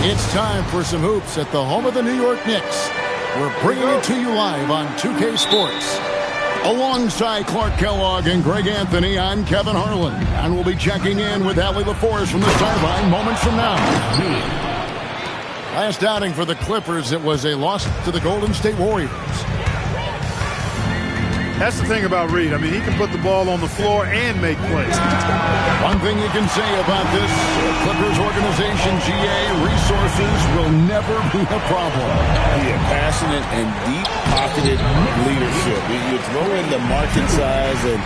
It's time for some hoops at the home of the New York Knicks. We're bringing it to you live on 2K Sports. Alongside Clark Kellogg and Greg Anthony, I'm Kevin Harlan, and we'll be checking in with Allie LaForce from the sideline moments from now. Last outing for the Clippers, it was a loss to the Golden State Warriors. That's the thing about Reed. I mean, he can put the ball on the floor and make plays. One thing you can say about this Clippers organization, GA, resources will never be a problem. Yeah, passionate and deep-pocketed leadership. You throw in the market size, and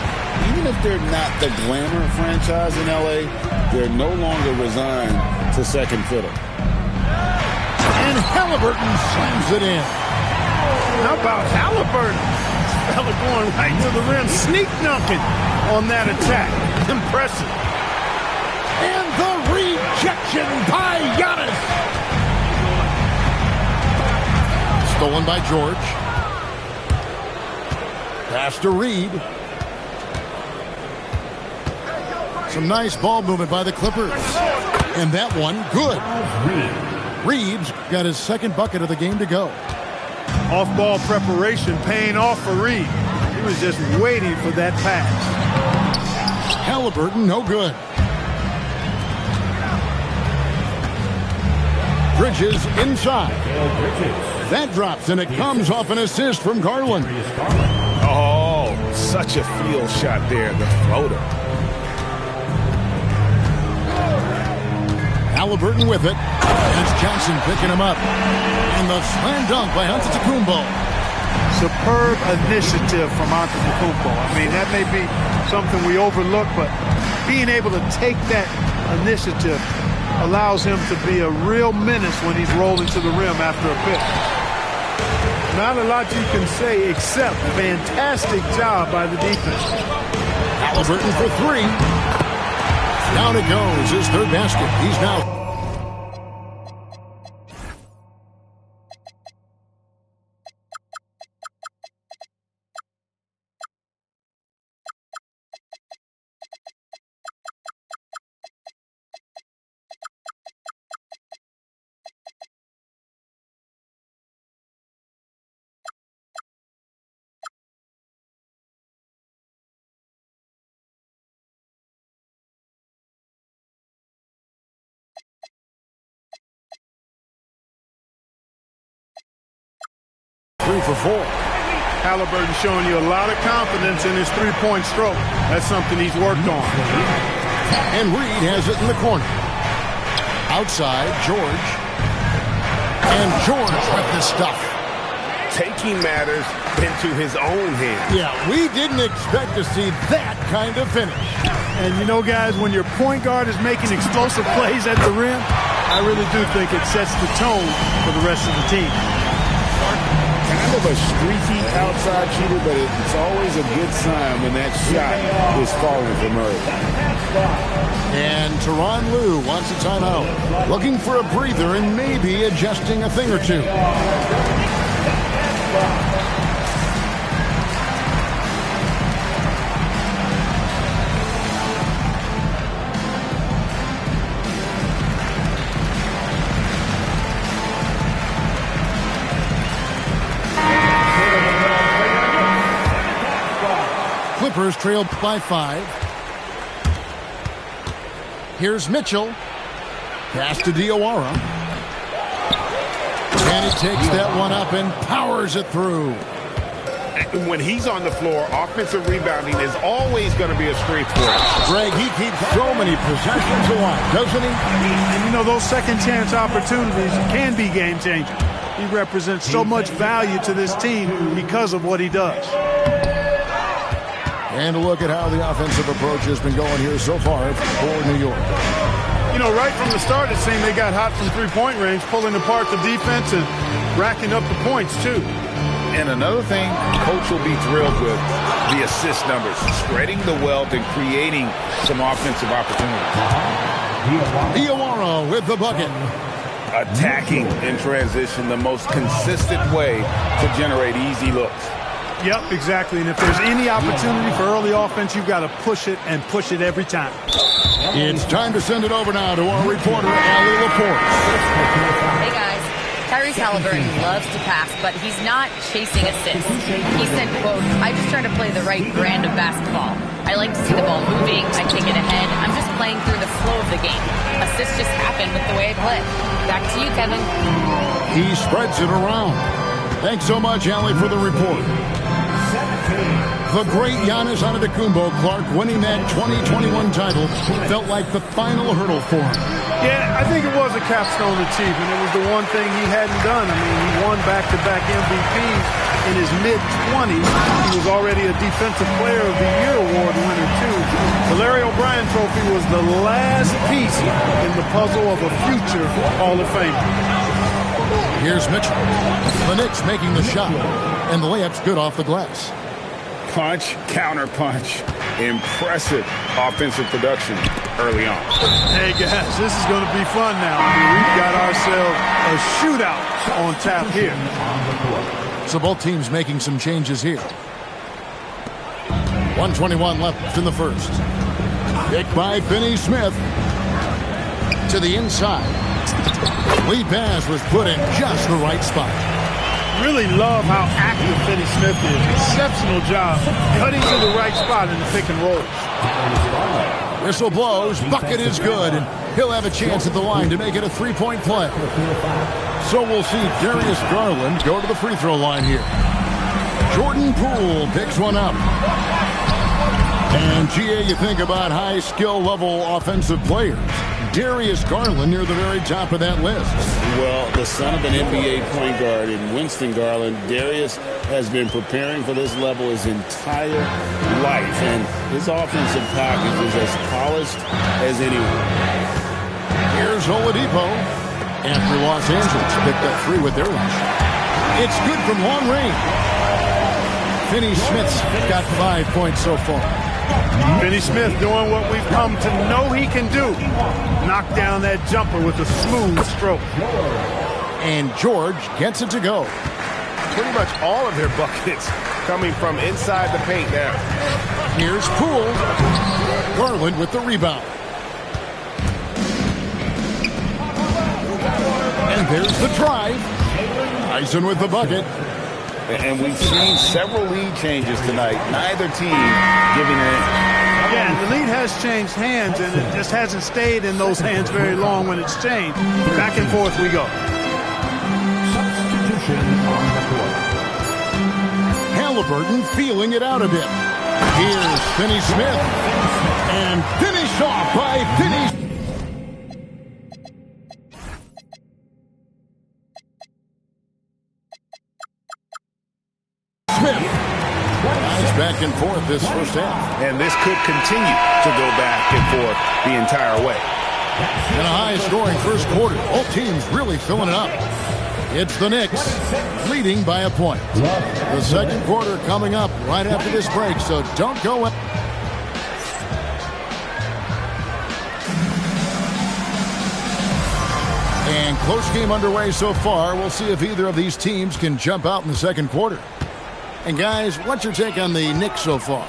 even if they're not the glamour franchise in L.A., they're no longer resigned to second fiddle. And Halliburton slams it in. How about Halliburton? Fella going right to the rim, sneak dunking on that attack. Impressive. And the rejection by Giannis. Stolen by George. Pass to Reed. Some nice ball movement by the Clippers. And that one, good. Reed's got his second bucket of the game to go. Off-ball preparation paying off for Reed. He was just waiting for that pass. Halliburton, no good. Bridges inside. That drops, and it comes off an assist from Garland. Oh, such a field shot there, the floater. Halliburton with it. And it's Johnson picking him up. And the slam dunk by Antetokounmpo. Superb initiative from Antetokounmpo. I mean, that may be something we overlook, but being able to take that initiative allows him to be a real menace when he's rolling to the rim after a pick. Not a lot you can say except fantastic job by the defense. Halliburton for three. Down it goes, his third basket. He's now... Three for four. Halliburton showing you a lot of confidence in his three-point stroke. That's something he's worked on. And Reed has it in the corner. Outside, George. And George with the stuff. Taking matters into his own hands. Yeah, we didn't expect to see that kind of finish. And you know, guys, when your point guard is making explosive plays at the rim, I really do think it sets the tone for the rest of the team. Kind of a streaky outside shooter, but it's always a good sign when that shot is falling from early. And Tyronn Lue wants a timeout. Looking for a breather and maybe adjusting a thing or two. Clippers trailed by 5. Here's Mitchell. Pass to Diawara. And he takes that one up and powers it through. When he's on the floor, offensive rebounding is always going to be a strength for him. Greg, he keeps so many possessions alive, doesn't he? And you know, those second chance opportunities can be game changers. He represents so much value to this team because of what he does. And look at how the offensive approach has been going here so far for New York. You know, right from the start, it seemed they got hot from three-point range, pulling apart the defense and racking up the points, too. And another thing, coach will be thrilled with the assist numbers, spreading the wealth and creating some offensive opportunities. Diawara with the bucket. Attacking in transition, the most consistent way to generate easy looks. Yep, exactly. And if there's any opportunity for early offense, you've got to push it and push it every time. It's time to send it over now to our reporter, Allie Laporte. Hey, guys. Tyrese Halliburton loves to pass, but he's not chasing assists. He said, quote, "I just try to play the right brand of basketball. I like to see the ball moving. I take it ahead. I'm just playing through the flow of the game. Assists just happen with the way I play." Back to you, Kevin. He spreads it around. Thanks so much, Allie, for the report. The great Giannis Antetokounmpo, Clark, winning that 2021 title felt like the final hurdle for him. Yeah, I think it was a capstone achievement. It was the one thing he hadn't done. I mean, he won back-to-back MVPs in his mid-20s. He was already a Defensive Player of the Year award winner, too. The Larry O'Brien Trophy was the last piece in the puzzle of a future Hall of Famer. Here's Mitchell. The Knicks making the shot, and the layup's good off the glass. Punch, counter punch. Impressive offensive production early on. Hey, guys, this is going to be fun now. I mean, we've got ourselves a shootout on tap here. So both teams making some changes here. 1:21 left in the first. Picked by Finney Smith. To the inside. Lead pass was put in just the right spot. Really love how active Finney Smith is. Exceptional job cutting to the right spot in the pick and roll. Whistle blows, bucket is good, and he'll have a chance at the line to make it a three-point play. So we'll see Darius Garland go to the free throw line here. Jordan Poole picks one up. And GA, you think about high skill level offensive players. Darius Garland near the very top of that list. Well, the son of an NBA point guard in Winston Garland, Darius has been preparing for this level his entire life, and his offensive package is as polished as anyone. Here's Oladipo. After Los Angeles picked up three with their lunch. It's good from long range. Finney Smith's got 5 points so far. Finney Smith doing what we've come to know he can do. Knock down that jumper with a smooth stroke. And George gets it to go. Pretty much all of their buckets coming from inside the paint now. Here's Poole. Garland with the rebound. And there's the drive. Eisen with the bucket. And we've seen several lead changes tonight. Neither team giving in. Yeah, and the lead has changed hands, and it just hasn't stayed in those hands very long when it's changed. Back and forth we go. Substitution on the court. Halliburton feeling it out a bit. Here's Finney Smith. And finished off by Finney. Back and forth this first half. And this could continue to go back and forth the entire way. And a high-scoring first quarter. Both teams really filling it up. It's the Knicks leading by a point. The second quarter coming up right after this break, so don't go. And close game underway so far. We'll see if either of these teams can jump out in the second quarter. And guys, what's your take on the Knicks so far?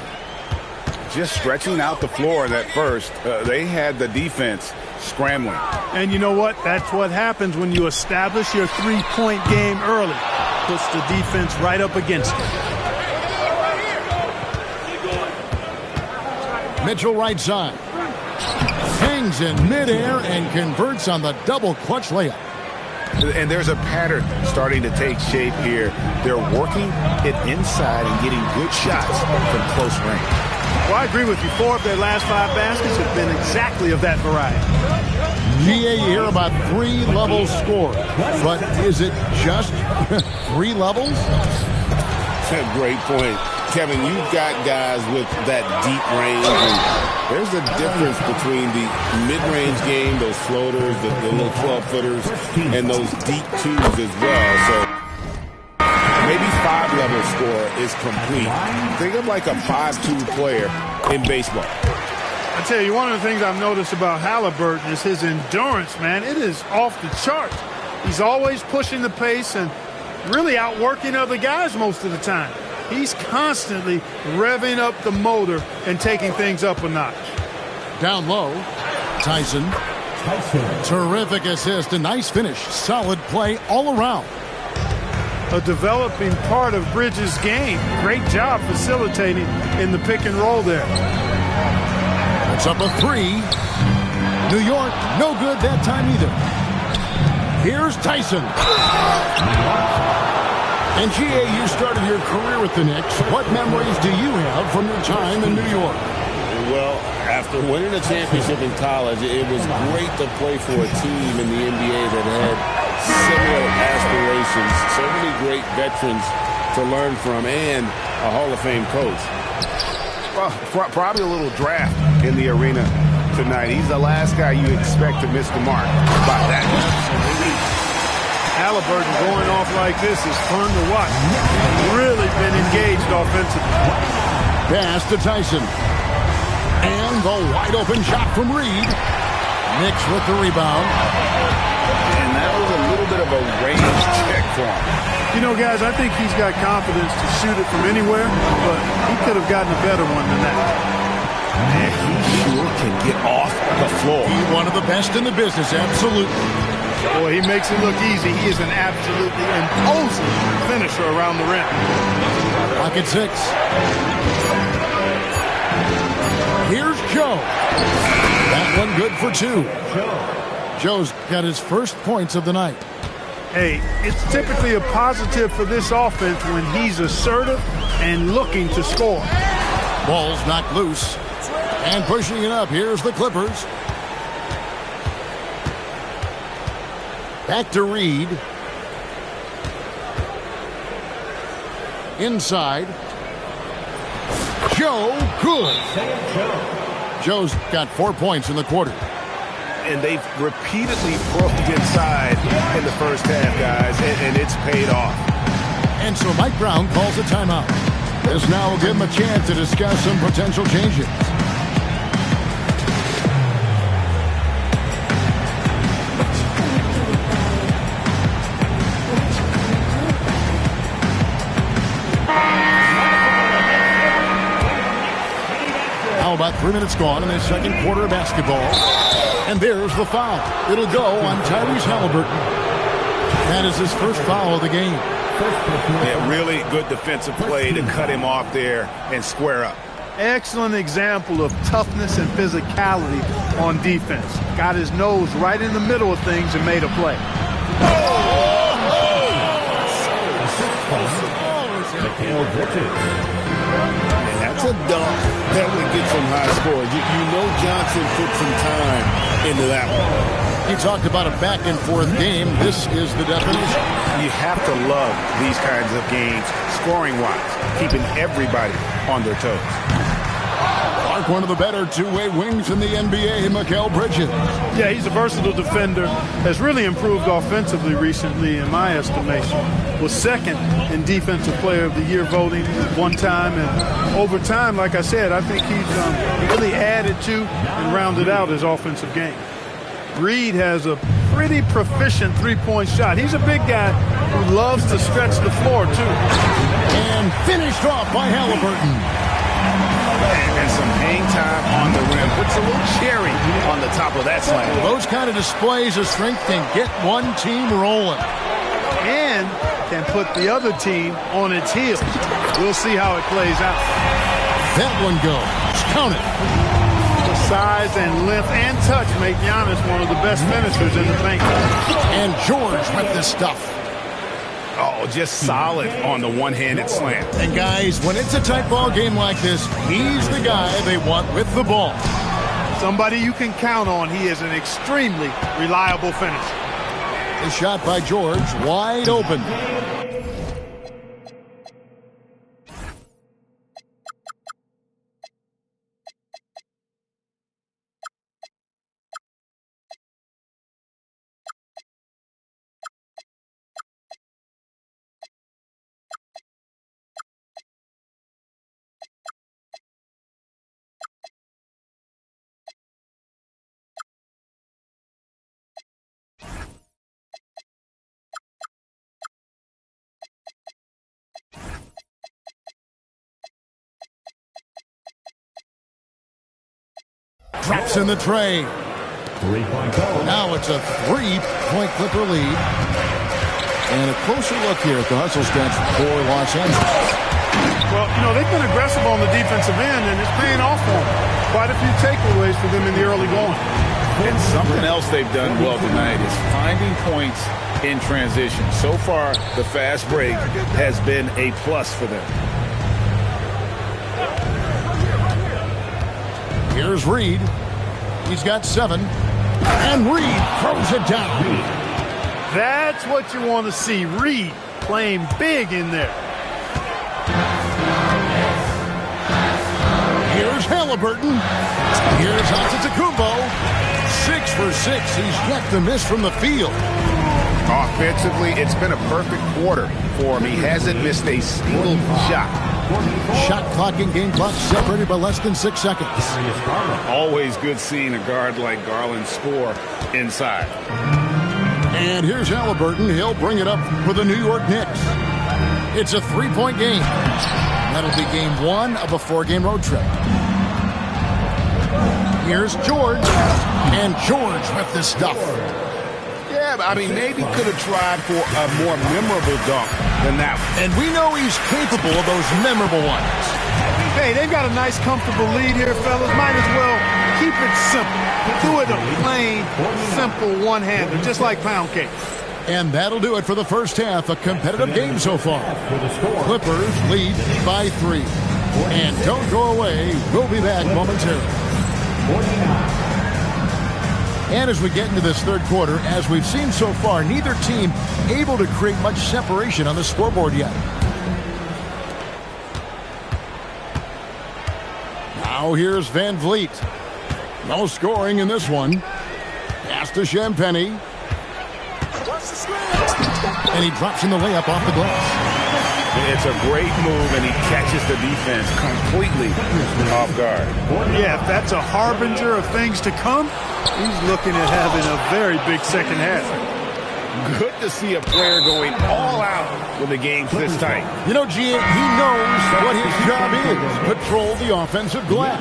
Just stretching out the floor in that first. They had the defense scrambling. And you know what? That's what happens when you establish your three-point game early. Puts the defense right up against it. Mitchell right side. Hangs in midair and converts on the double clutch layup. And there's a pattern starting to take shape here. They're working it inside and getting good shots from close range. Well, I agree with you. 4 of their last 5 baskets have been exactly of that variety. GA, you hear about 3 levels scored. But is it just 3 levels? That's a great point. Kevin, you've got guys with that deep range, and there's a difference between the mid-range game, those floaters, the little 12-footers, and those deep twos as well. So maybe 5-level score is complete. Think of like a 5-2 player in baseball. I tell you, one of the things I've noticed about Halliburton is his endurance, man. It is off the charts. He's always pushing the pace and really outworking other guys most of the time. He's constantly revving up the motor and taking things up a notch. Down low, Tyson. Terrific assist, a nice finish. Solid play all around. A developing part of Bridges' game. Great job facilitating in the pick and roll there. It's up a 3. New York, no good that time either. Here's Tyson. And G.A., you started your career with the Knicks. What memories do you have from your time in New York? Well, after winning a championship in college, it was great to play for a team in the NBA that had similar aspirations, so many great veterans to learn from, and a Hall of Fame coach. Well, probably a little draft in the arena tonight. He's the last guy you expect to miss the mark by that. Halliburton going off like this is fun to watch. Really been engaged offensively. Pass to Tyson. And the wide-open shot from Reed. Knicks with the rebound. And that was a little bit of a range check for him. You know, guys, I think he's got confidence to shoot it from anywhere, but he could have gotten a better one than that. And he sure can get off the floor. He's one of the best in the business, absolutely. Boy, he makes it look easy. He is an absolutely imposing finisher around the rim. Pocket 6. Here's Joe. That one good for 2. Joe's got his first points of the night. Hey, it's typically a positive for this offense when he's assertive and looking to score. Ball's knocked loose. And pushing it up, here's the Clippers. Back to Reed. Inside. Joe, good. Joe's got 4 points in the quarter. And they've repeatedly probed inside in the first half, guys, and it's paid off. And so Mike Brown calls a timeout. This now will give him a chance to discuss some potential changes. Now about 3 minutes gone in the second quarter of basketball. And there's the foul. It'll go on Tyrese Halliburton. That is his first foul of the game. Yeah, really good defensive play to cut him off there and square up. Excellent example of toughness and physicality on defense. Got his nose right in the middle of things and made a play. And that's a dunk that would get some high scores. You know Johnson put some time into that one. He talked about a back-and-forth game. This is the definition. You have to love these kinds of games, scoring-wise, keeping everybody on their toes. Clark, one of the better two-way wings in the NBA, Mikal Bridges. Yeah, he's a versatile defender. Has really improved offensively recently, in my estimation. Was second in Defensive Player of the Year voting one time. And over time, like I said, I think he's really added to and rounded out his offensive game. Reed has a pretty proficient three-point shot. He's a big guy who loves to stretch the floor, too. And finished off by Halliburton. And some hang time on the rim. Puts a little cherry on the top of that slam. Those kind of displays of strength can get one team rolling. And can put the other team on its heels. We'll see how it plays out. That one goes. Count it. Size and length and touch make Giannis one of the best finishers in the paint. And George with this stuff. Oh, just solid on the one-handed slam. And guys, when it's a tight ball game like this, he's the guy they want with the ball. Somebody you can count on. He is an extremely reliable finisher. The shot by George, wide open. Drops in the tray. Now it's a 3-point Clipper lead. And a closer look here at the hustle stats for Los Angeles. Well, you know, they've been aggressive on the defensive end, and it's paying off for them. Quite a few takeaways for them in the early going. And something else they've done well tonight is finding points in transition. So far, the fast break has been a plus for them. Here's Reed. He's got 7. And Reed throws it down. That's what you want to see. Reed playing big in there. Here's Halliburton. Here's Antetokounmpo. 6 for 6. He's yet to miss from the field. Offensively, it's been a perfect quarter for him. He hasn't missed a single shot. Shot clock and game clock separated by less than 6 seconds. Always good seeing a guard like Garland score inside. And here's Halliburton. He'll bring it up for the New York Knicks. It's a 3-point game. That'll be game 1 of a 4-game road trip. Here's George. And George with the stuff. Yeah, I mean, maybe could have tried for a more memorable dunk than that one. And we know he's capable of those memorable ones. Hey, they've got a nice, comfortable lead here, fellas. Might as well keep it simple. Do it a plain, simple one-hander, just like pound cake. And that'll do it for the first half. A competitive game so far. Clippers lead by 3. And don't go away. We'll be back momentarily. And as we get into this third quarter, as we've seen so far, neither team able to create much separation on the scoreboard yet. Now here's Van Vliet. No scoring in this one. Pass to Champagnie. And he drops in the layup off the glass. It's a great move, and he catches the defense completely off guard. Yeah, if that's a harbinger of things to come, he's looking at having a very big second half. Good to see a player going all out when the game's this tight. You know, G, he knows what his job is. Control the offensive glass.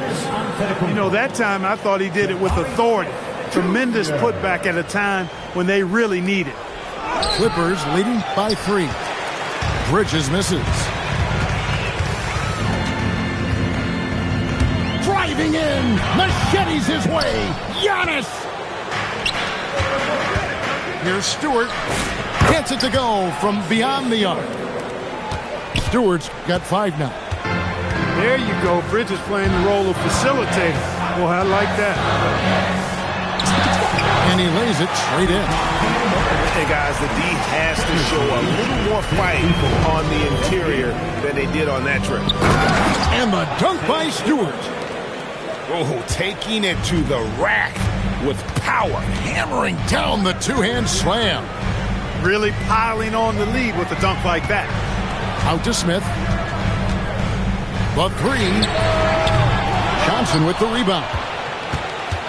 You know, that time I thought he did it with authority. Tremendous putback at a time when they really need it. Clippers leading by 3. Bridges misses. Driving in. Machetes his way. Giannis. Here's Stewart. Gets it to go from beyond the arc. Stewart's got 5 now. There you go. Bridges playing the role of facilitator. Well, I like that. And he lays it straight in. Hey, guys, the D has to show a little more fight on the interior than they did on that trip. And the dunk by Stewart. Oh, taking it to the rack with power. Hammering down the two-hand slam. Really piling on the lead with a dunk like that. Out to Smith. The 3. Johnson with the rebound.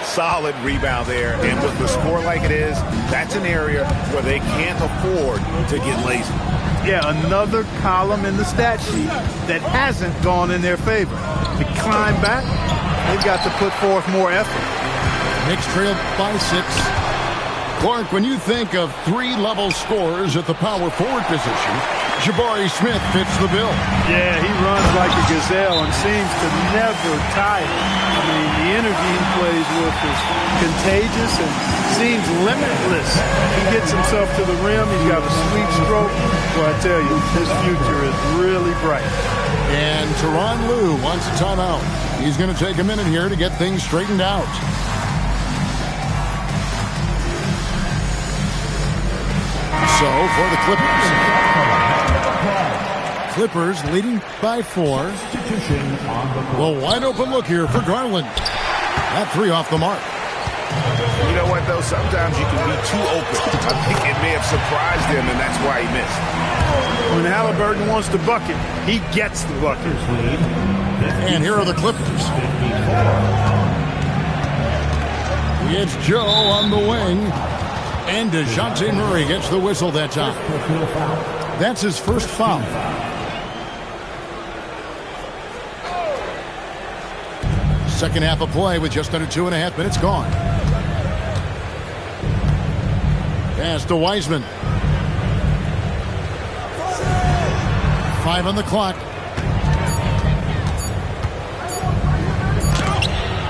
Solid rebound there, and with the score like it is, that's an area where they can't afford to get lazy. Yeah, another column in the stat sheet that hasn't gone in their favor. To climb back, they've got to put forth more effort. Knicks trail by 6. Clark, when you think of 3-level scorers at the power forward position, Jabari Smith fits the bill. Yeah, he runs like a gazelle and seems to never tire. I mean, the energy he plays with is contagious and seems limitless. He gets himself to the rim. He's got a sweet stroke. Well, I tell you, his future is really bright. And Tyronn Lue wants a timeout. He's going to take a minute here to get things straightened out. So, for the Clippers leading by 4. Well, wide open look here for Garland. That 3 off the mark. You know what, though? Sometimes you can be too open. I think it may have surprised him, and that's why he missed. When Halliburton wants to bucket, he gets the bucket. And here are the Clippers. It's Joe on the wing. And DeJounte Murray gets the whistle that time. That's his first foul. Second half of play with just under 2.5 minutes gone. Pass to Wiseman. 5 on the clock.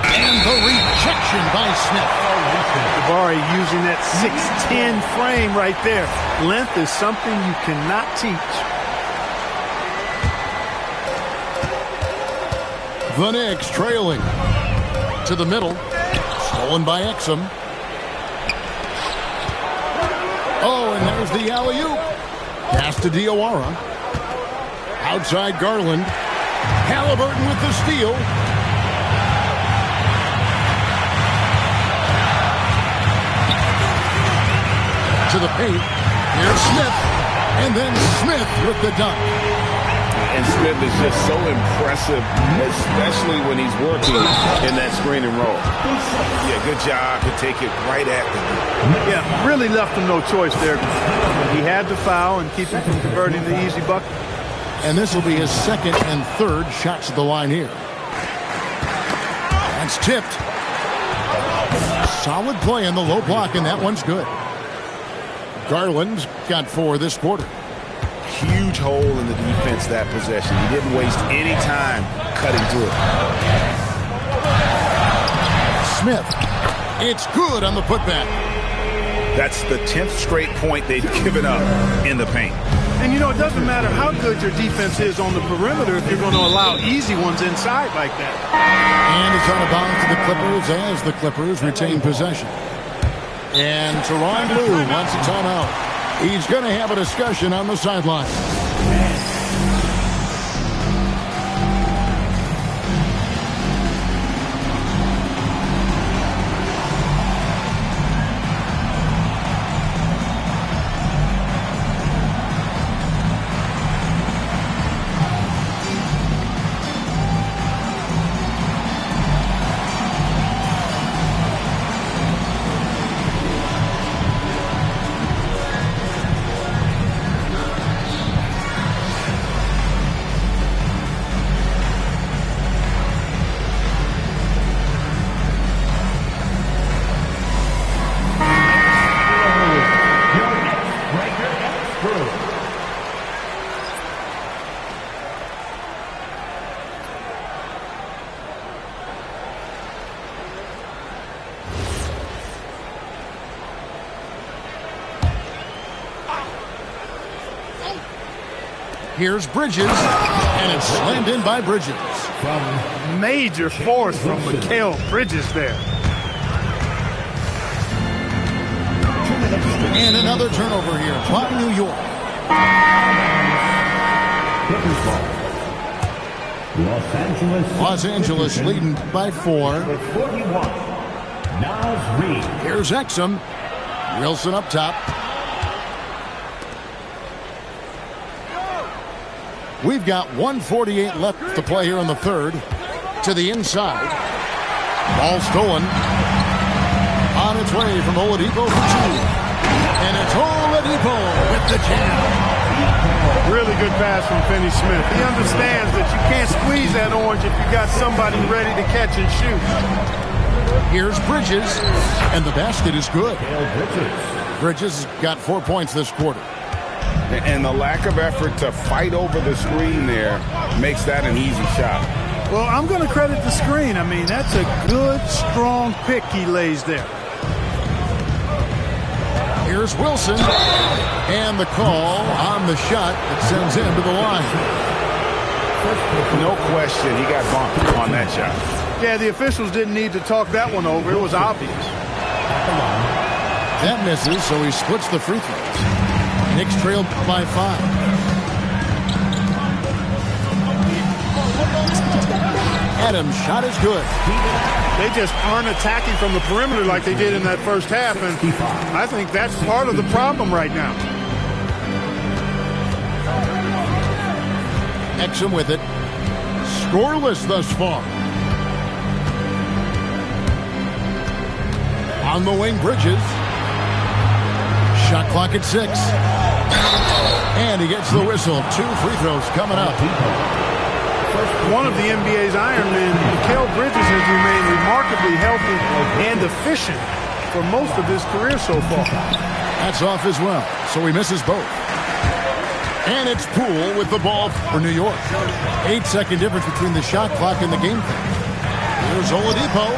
And the rejection by Smith. Jabari using that 6'10" frame right there. Length is something you cannot teach. The Knicks trailing. To the middle. Stolen by Exum. Oh, and there's the alley-oop. Pass to Diawara. Outside Garland. Halliburton with the steal. To the paint. Here's Smith. And then Smith with the dunk. And Smith is just so impressive, especially when he's working in that screen and roll. Yeah, good job to take it right at them. Yeah, really left him no choice there. He had to foul and keep him from converting the easy bucket. And this will be his second and third shots at the line here. That's tipped. Solid play in the low block, and that one's good. Garland's got 4 this quarter. Huge hole in the defense that possession. He didn't waste any time cutting through it. Smith. It's good on the putback. That's the 10th straight point they've given up in the paint. And, you know, it doesn't matter how good your defense is on the perimeter if you're going to allow easy ones inside like that. And it's out of bounds to the Clippers as the Clippers retain possession. And Teron Lue wants a timeout. He's going to have a discussion on the sideline. Here's Bridges, and it's slammed in by Bridges. Major force from Mikal Bridges there. And another turnover here by New York. Los Angeles leading by 4. Here's Exum. Wilson up top. We've got 1:48 left to play here in the third. To the inside. Ball stolen. On its way from Oladipo for 2. And it's Oladipo with the jam. Really good pass from Finney Smith. He understands that you can't squeeze that orange if you got somebody ready to catch and shoot. Here's Bridges. And the basket is good. Bridges has got 4 points this quarter. And the lack of effort to fight over the screen there makes that an easy shot. Well, I'm going to credit the screen. I mean, that's a good, strong pick he lays there. Here's Wilson. And the call on the shot that sends him to the line. No question, he got bumped on that shot. Yeah, the officials didn't need to talk that one over. It was obvious. That misses, so he splits the free throws. Knicks trailed by 5. Adams' shot is good. They just aren't attacking from the perimeter like they did in that first half, and I think that's part of the problem right now. Exum with it. Scoreless thus far. On the wing, Bridges. Shot clock at 6. And he gets the whistle. 2 free throws coming up. one of the NBA's Ironmen, Mikal Bridges, has remained remarkably healthy and efficient for most of his career so far. That's off as well, so he misses both. And it's Poole with the ball for New York. 8-second difference between the shot clock and the game clock. Here's Oladipo.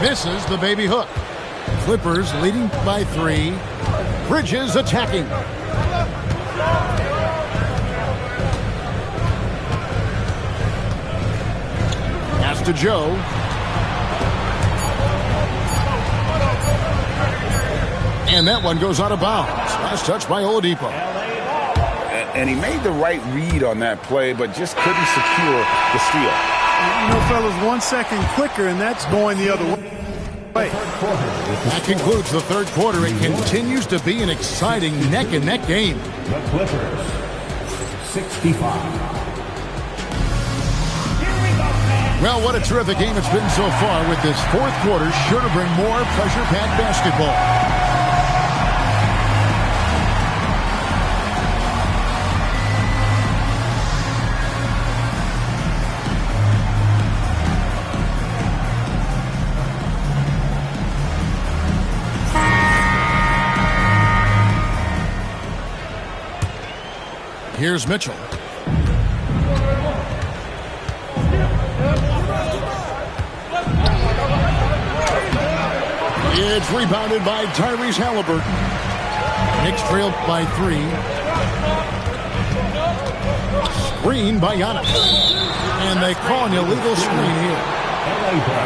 Misses the baby hook. Clippers leading by 3. Bridges attacking. Pass to Joe. And that one goes out of bounds. Last touch by Oladipo. And he made the right read on that play, but just couldn't secure the steal. You know, fellas, 1 second quicker, and that's going the other way. That concludes the third quarter. It continues to be an exciting neck-and-neck game. The Clippers, 65. Well, what a terrific game it's been so far, with this fourth quarter sure to bring more pressure-packed basketball. Here's Mitchell. It's rebounded by Tyrese Halliburton. Knicks trail by 3. Screen by Giannis. And they call an illegal screen here.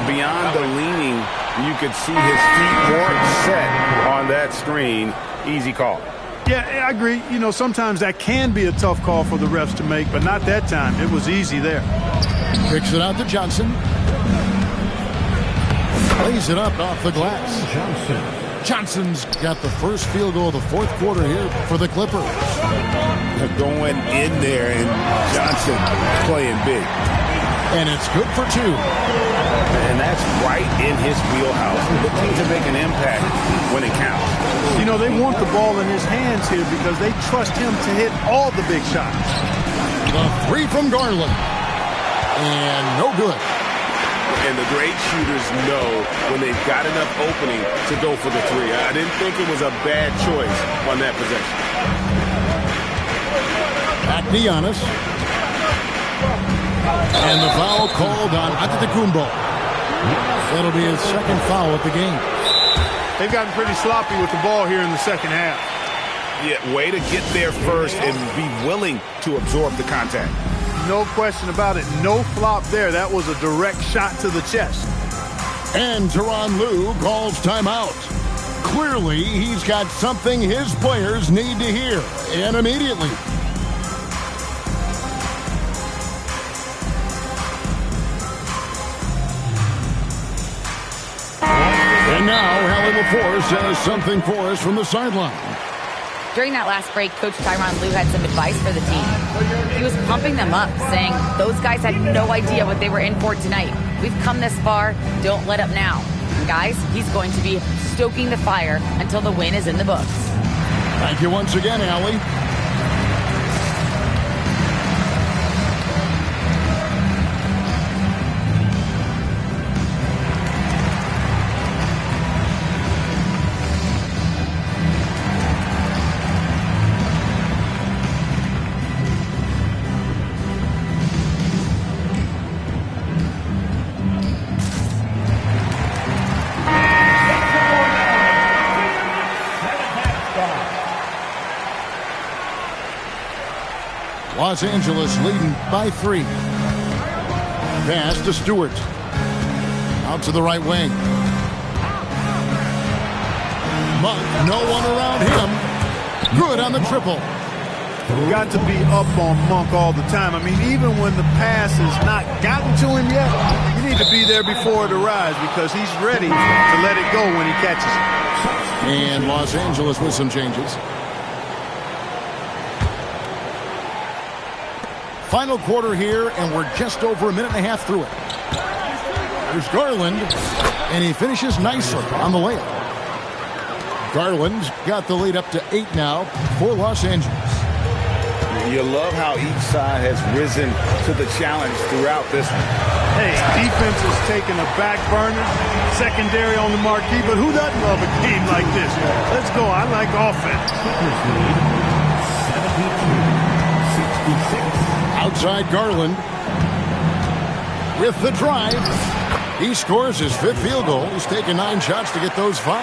Beyond the leaning, you could see his feet weren't set on that screen. Easy call. Yeah, I agree. You know, sometimes that can be a tough call for the refs to make, but not that time. It was easy there. Kicks it out to Johnson. Lays it up off the glass. Johnson's got the first field goal of the fourth quarter here for the Clippers. They're going in there, and Johnson playing big. And it's good for 2. And that's right in his wheelhouse. Looking to make an impact when it counts. You know, they want the ball in his hands here because they trust him to hit all the big shots. The 3 from Garland. And no good. And the great shooters know when they've got enough opening to go for the 3. I didn't think it was a bad choice on that possession. Back to Giannis. And the foul called on Antetokounmpo. That'll be his second foul at the game. They've gotten pretty sloppy with the ball here in the second half. Yeah, way to get there first and be willing to absorb the contact. No question about it. No flop there. That was a direct shot to the chest. And Tyronn Lue calls timeout. Clearly, he's got something his players need to hear, and immediately. And now, Hallie LaForce has something for us from the sideline. During that last break, Coach Tyronn Lue had some advice for the team. He was pumping them up, saying those guys had no idea what they were in for tonight. We've come this far. Don't let up now. And guys, he's going to be stoking the fire until the win is in the books. Thank you once again, Hallie. Los Angeles leading by 3. Pass to Stewart. Out to the right wing. Monk, no one around him. Good on the triple. You've got to be up on Monk all the time. I mean, even when the pass has not gotten to him yet, you need to be there before it arrives because he's ready to let it go when he catches it. And Los Angeles with some changes. Final quarter here, and we're just over a minute and a half through it. There's Garland, and he finishes nicely on the layup. Garland's got the lead up to 8 now for Los Angeles. You love how each side has risen to the challenge throughout this one. Hey, defense is taking a back burner, secondary on the marquee, but who doesn't love a game like this? Let's go. I like offense. 72-66. Outside Garland with the drive. He scores his 5th field goal. He's taken 9 shots to get those 5.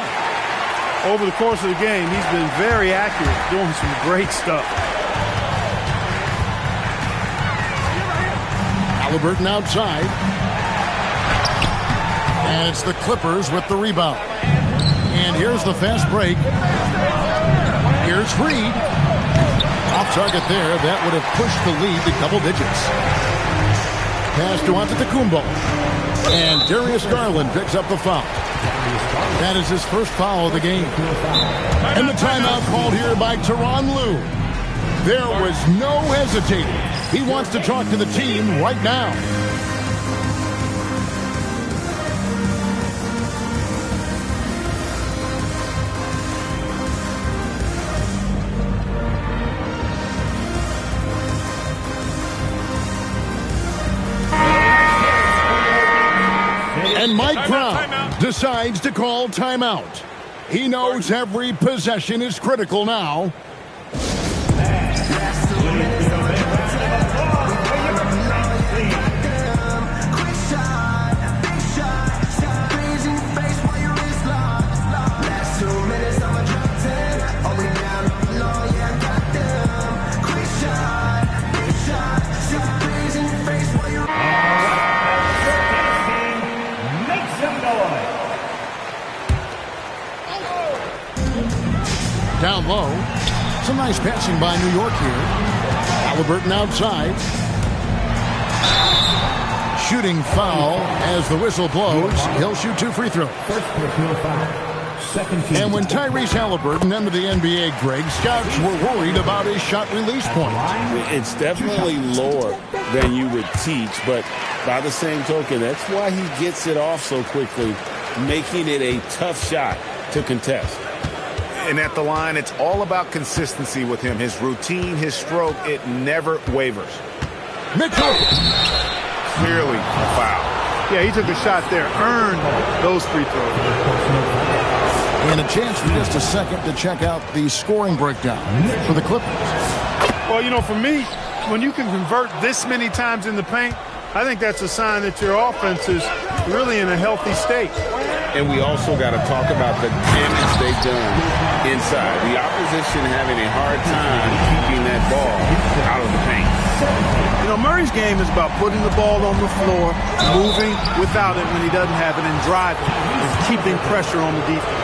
Over the course of the game, he's been very accurate, doing some great stuff. Halliburton outside. And it's the Clippers with the rebound. And here's the fast break. Here's Reed. Off target there. That would have pushed the lead to double digits. Pass to Antetokounmpo. And Darius Garland picks up the foul. That is his first foul of the game. And the timeout called here by Tyronn Lue. There was no hesitating. He wants to talk to the team right now. And Mike Brown decides to call timeout. He knows every possession is critical now. Down low. Some nice passing by New York here. Halliburton outside. Shooting foul as the whistle blows. He'll shoot 2 free throws. First personal foul. Second team. And when Tyrese Halliburton entered the NBA, Greg, scouts were worried about his shot release point. It's definitely lower than you would teach, but by the same token, that's why he gets it off so quickly, making it a tough shot to contest. And at the line, it's all about consistency with him. His routine, his stroke, it never wavers. Mitchell. Clearly a foul. Yeah, he took a shot there, earned those free throws. And a chance for just a second to check out the scoring breakdown for the Clippers. Well, you know, for me, when you can convert this many times in the paint, I think that's a sign that your offense is really in a healthy state. And we also got to talk about the damage they've done inside. The opposition having a hard time keeping that ball out of the paint. You know, Murray's game is about putting the ball on the floor, moving without it when he doesn't have it, and driving and keeping pressure on the defense.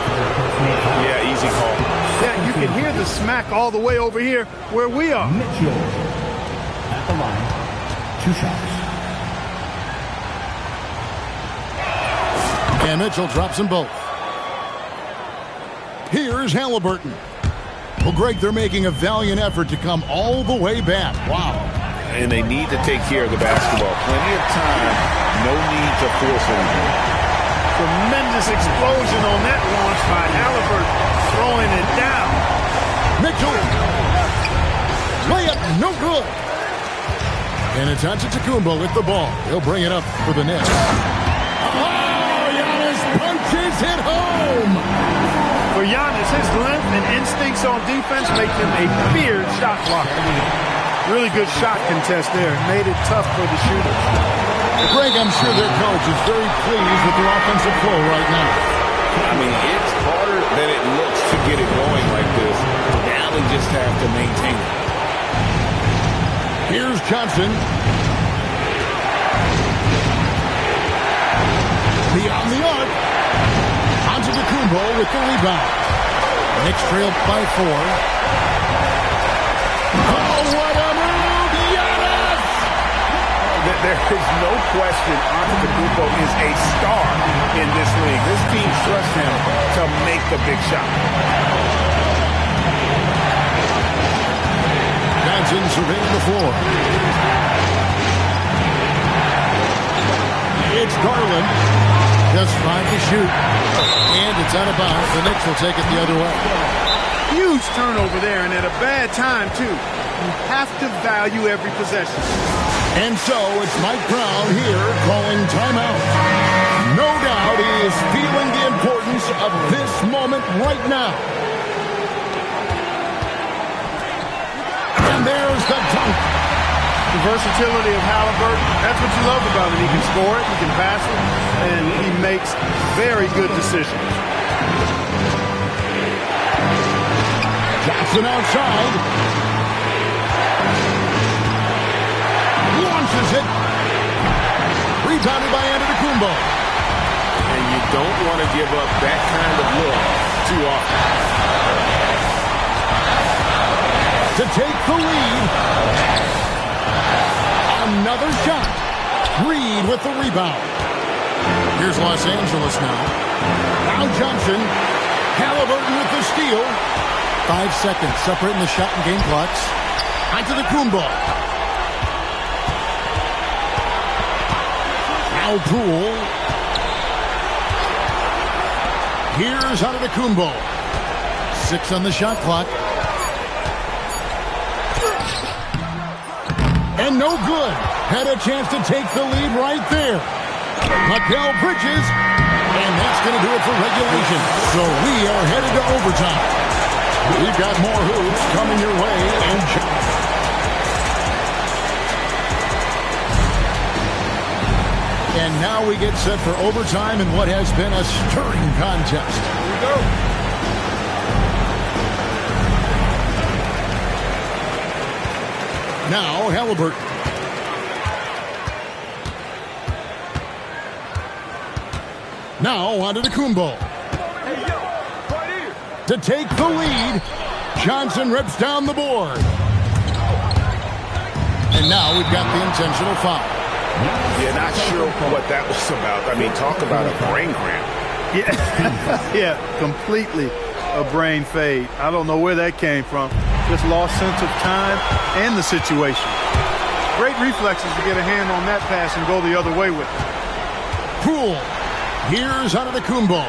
Yeah, easy call. Yeah, you can hear the smack all the way over here where we are. Mitchell at the line. 2 shots. And Mitchell drops them both. Here's Halliburton. Well, Greg, they're making a valiant effort to come all the way back. Wow. And they need to take care of the basketball. Plenty of time. No need to force anything. Tremendous explosion on that launch by Halliburton, throwing it down. Mitchell. Layup, no good. And it's Antetokounmpo with the ball. He'll bring it up for the Nets. Punches it home. For Giannis, his length and instincts on defense make him a feared shot blocker. Really good shot contest there. Made it tough for the shooters. Greg, I'm sure their coach is very pleased with their offensive flow right now. I mean, it's harder than it looks to get it going like this. Now they just have to maintain it. Here's Johnson. Beyond the arc. Antetokounmpo with the rebound. Knicks trail by 4. Oh, what a move! Giannis! There is no question Antetokounmpo is a star in this league. This team trusts him to make the big shot. Johnson surveying the floor. It's Garland. Just 5 to shoot. And it's out of bounds. The Knicks will take it the other way. Huge turnover there, and at a bad time, too. You have to value every possession. And so it's Mike Brown here calling timeout. No doubt he is feeling the importance of this moment right now. And there's the dunk. The versatility of Halliburton, that's what you love about him. He can score it, he can pass it, and he makes very good decisions. Jackson outside. Launches it. Rebounded by Antetokounmpo. And you don't want to give up that kind of look too often. To take the lead. Another shot. Reed with the rebound. Here's Los Angeles now. Now Johnson. Halliburton with the steal. 5 seconds separating the shot and game clocks. Antetokounmpo. Now Poole. Here's Antetokounmpo. 6 on the shot clock. And no good. Had a chance to take the lead right there. Mikal Bridges. And that's going to do it for regulation. So we are headed to overtime. We've got more hoops coming your way. And now we get set for overtime in what has been a stirring contest. Here we go. Now Halliburton. Now Antetokounmpo. To take the lead. Johnson rips down the board. And now we've got the intentional foul. Yeah, not sure what that was about. I mean, talk about a brain cramp. Yeah, yeah, completely a brain fade. I don't know where that came from. Just lost sense of time and the situation. Great reflexes to get a hand on that pass and go the other way with it. Poole. Here's Antetokounmpo.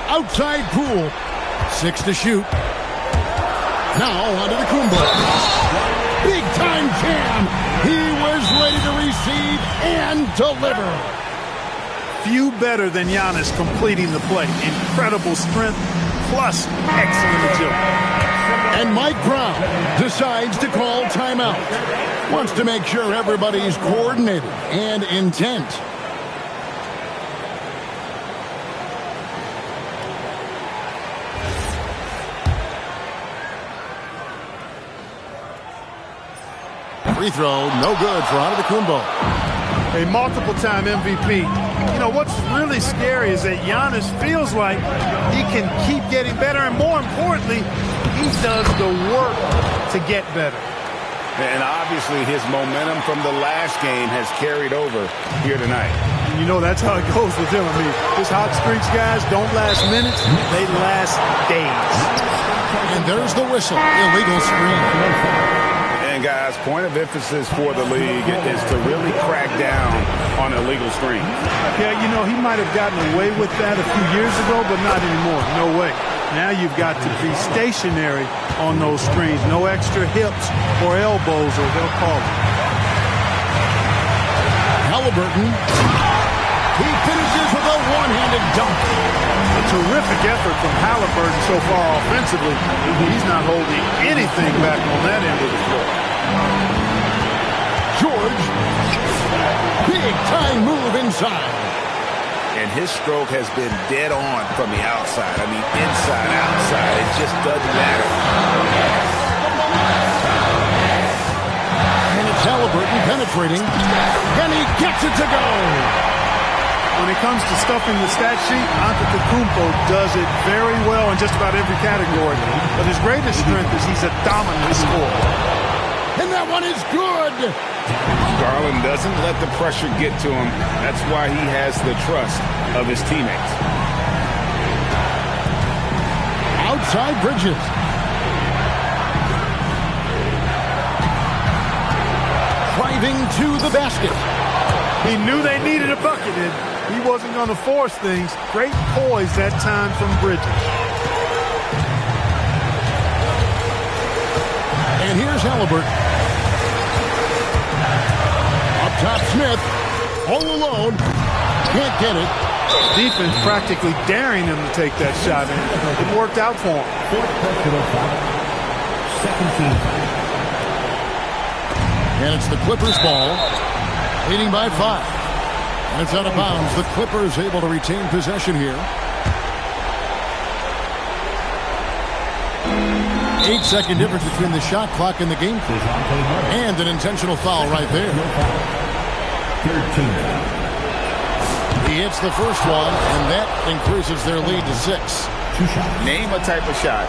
Outside Poole. 6 to shoot. Now Antetokounmpo. Big time jam. He was ready to receive and deliver. Few better than Giannis completing the play. Incredible strength plus excellent agility. And Mike Brown decides to call timeout. Wants to make sure everybody's coordinated and intent. Free throw, no good for Antetokounmpo. A multiple-time MVP. You know, what's really scary is that Giannis feels like he can keep getting better, and more importantly, he does the work to get better. And obviously his momentum from the last game has carried over here tonight. And you know that's how it goes with him. I mean, his hot streaks, guys, don't last minutes. They last days. And there's the whistle. Illegal screen. And, guys, point of emphasis for the league is to really crack down on illegal screens. Yeah, you know, he might have gotten away with that a few years ago, but not anymore. No way. Now you've got to be stationary on those screens. No extra hips or elbows, or they'll call it. Halliburton. He finishes with a one-handed dunk. A terrific effort from Halliburton so far offensively. He's not holding anything back on that end of the floor. George. Big time move inside. And his stroke has been dead on from the outside. I mean, inside, outside. It just doesn't matter. And it's Halliburton penetrating. And he gets it to go. When it comes to stuffing the stat sheet, Antetokounmpo does it very well in just about every category. But his greatest strength is he's a dominant scorer. And that one is good. Garland doesn't let the pressure get to him. That's why he has the trust of his teammates. Outside Bridges. Driving to the basket. He knew they needed a bucket, and he wasn't going to force things. Great poise that time from Bridges. And here's Halliburton. Up top, Smith. All alone. Can't get it. Defense practically daring him to take that shot, and it worked out for him. Second team. And it's the Clippers' ball. Leading by 5. And it's out of bounds. The Clippers able to retain possession here. 8-second difference between the shot clock and the game clock. And an intentional foul right there. 13. He hits the first one, and that increases their lead to 6. Name a type of shot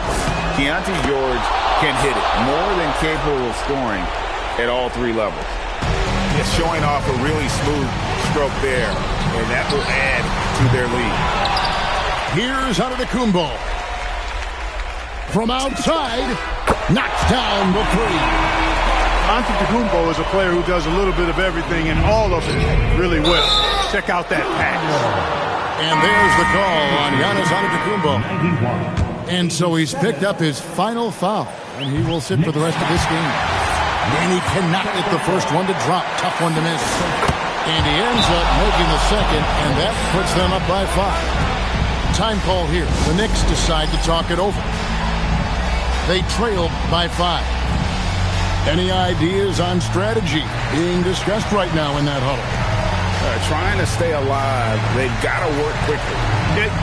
Keontae George can hit it. More than capable of scoring at all 3 levels. It's showing off a really smooth stroke there, and that will add to their lead. Here's Antetokounmpo. From outside, knocks down the 3. Antetokounmpo is a player who does a little bit of everything and all of it really well. Check out that pass. And there's the call on Giannis Antetokounmpo. And so he's picked up his final foul, and he will sit for the rest of this game. And he cannot get the first one to drop. Tough one to miss. And he ends up making the second, and that puts them up by 5. Time call here. The Knicks decide to talk it over. They trailed by 5. Any ideas on strategy being discussed right now in that huddle? Trying to stay alive. They've got to work quickly.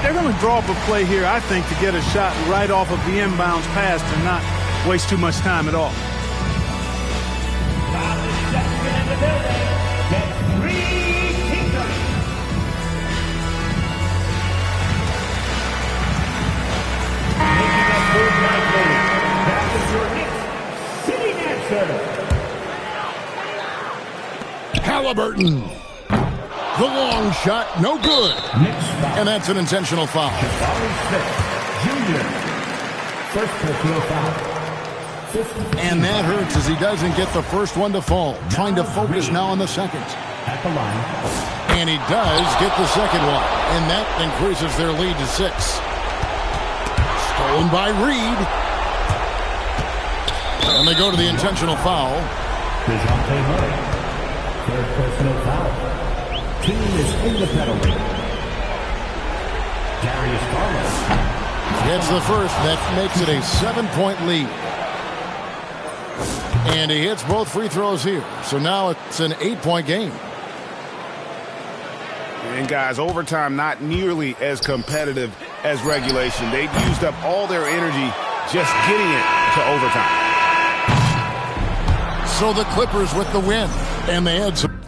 They're going to draw up a play here, I think, to get a shot right off of the inbounds pass and not waste too much time at all. Halliburton. The long shot, no good. And that's an intentional foul. And that hurts as he doesn't get the first one to fall. Trying to focus now on the second. And he does get the second one. And that increases their lead to 6. Stolen by Reed. And they go to the intentional foul. Third personal foul. Team is in the penalty. Darius Garland gets the first. That makes it a 7-point lead. And he hits both free throws here. So now it's an 8-point game. And guys, overtime not nearly as competitive as regulation. They've used up all their energy just getting it to overtime. So the Clippers with the win. And they had some